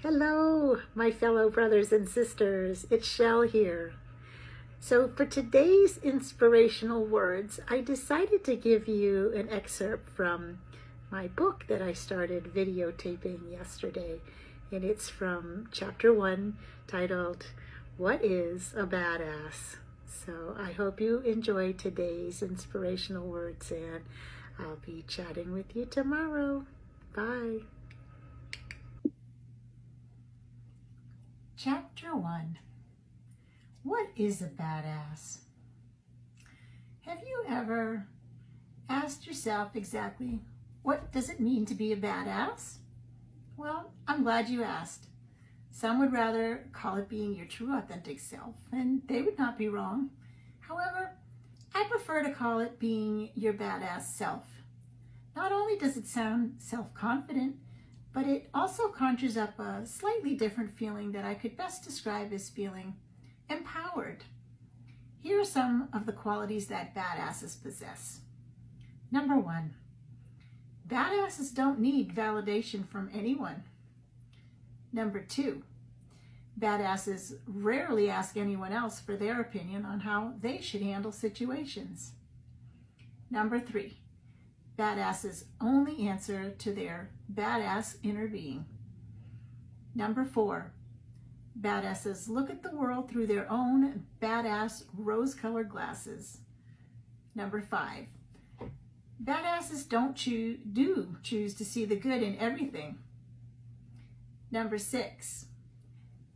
Hello, my fellow brothers and sisters. It's Chelle here. So for today's inspirational words, I decided to give you an excerpt from my book that I started videotaping yesterday. And it's from chapter 1, titled, What is a Badass? So I hope you enjoy today's inspirational words, and I'll be chatting with you tomorrow. Bye. Chapter 1. What is a badass? Have you ever asked yourself exactly what does it mean to be a badass? Well, I'm glad you asked. Some would rather call it being your true authentic self, and they would not be wrong. However, I prefer to call it being your badass self. Not only does it sound self-confident, but it also conjures up a slightly different feeling that I could best describe as feeling empowered. Here are some of the qualities that badasses possess. Number 1, badasses don't need validation from anyone. Number 2, badasses rarely ask anyone else for their opinion on how they should handle situations. Number 3, badasses only answer to their badass inner being. Number 4, badasses look at the world through their own badass rose-colored glasses. Number 5, badasses do choose to see the good in everything. Number 6,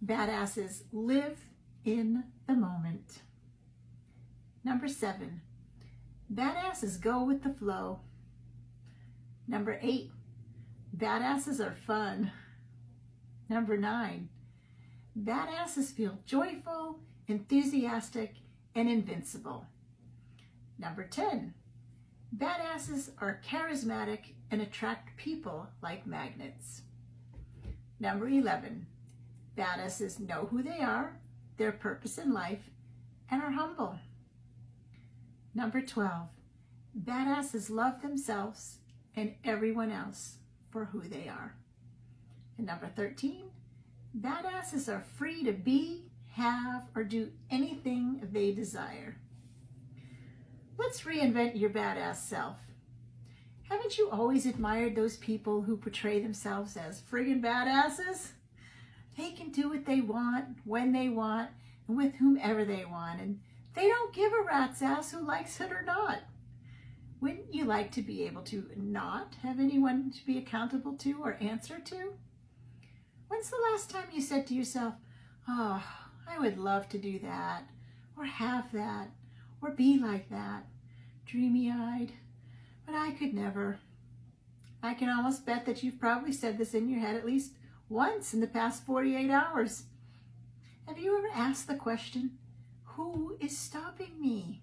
badasses live in the moment. Number 7, badasses go with the flow. Number 8, badasses are fun. Number 9, badasses feel joyful, enthusiastic, and invincible. Number 10, badasses are charismatic and attract people like magnets. Number 11, badasses know who they are, their purpose in life, and are humble. Number 12, badasses love themselves and everyone else for who they are. And number 13, badasses are free to be, have, or do anything they desire. Let's reinvent your badass self. Haven't you always admired those people who portray themselves as friggin' badasses? They can do what they want, when they want, and with whomever they want, and they don't give a rat's ass who likes it or not. Wouldn't you like to be able to not have anyone to be accountable to or answer to? When's the last time you said to yourself, oh, I would love to do that, or have that, or be like that, dreamy-eyed, but I could never. I can almost bet that you've probably said this in your head at least once in the past 48 hours. Have you ever asked the question, who is stopping me?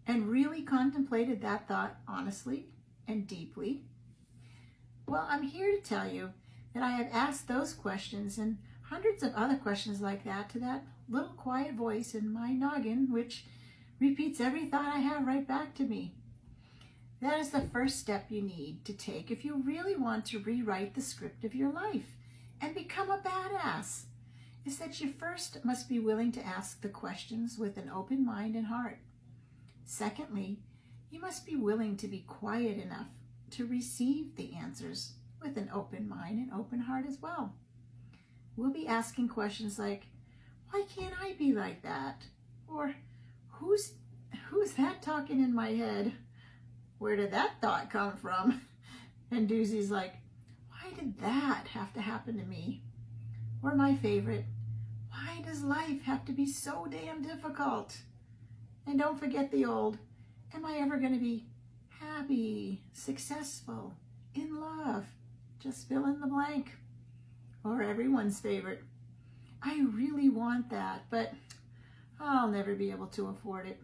And really contemplated that thought honestly and deeply? Well, I'm here to tell you that I have asked those questions and hundreds of other questions like that to that little quiet voice in my noggin, which repeats every thought I have right back to me. That is the first step you need to take if you really want to rewrite the script of your life and become a badass, is that you first must be willing to ask the questions with an open mind and heart. Secondly, you must be willing to be quiet enough to receive the answers with an open mind and open heart as well. We'll be asking questions like, why can't I be like that? Or who's that talking in my head? Where did that thought come from? And doozies like, why did that have to happen to me? Or my favorite, why does life have to be so damn difficult? And don't forget the old, am I ever going to be happy, successful, in love? Just fill in the blank. Or everyone's favorite, I really want that, but I'll never be able to afford it.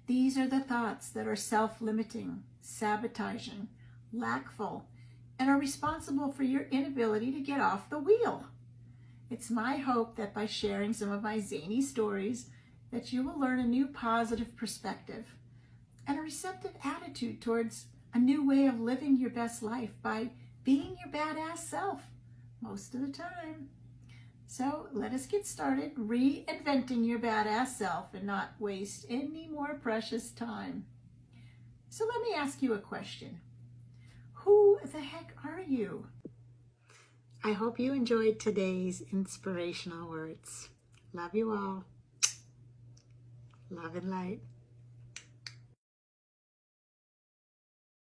These are the thoughts that are self-limiting, sabotaging, lackful, and are responsible for your inability to get off the wheel. It's my hope that by sharing some of my zany stories, that you will learn a new positive perspective and a receptive attitude towards a new way of living your best life by being your badass self, most of the time. So let us get started reinventing your badass self and not waste any more precious time. So let me ask you a question. Who the heck are you? I hope you enjoyed today's inspirational words. Love you all. Love and light.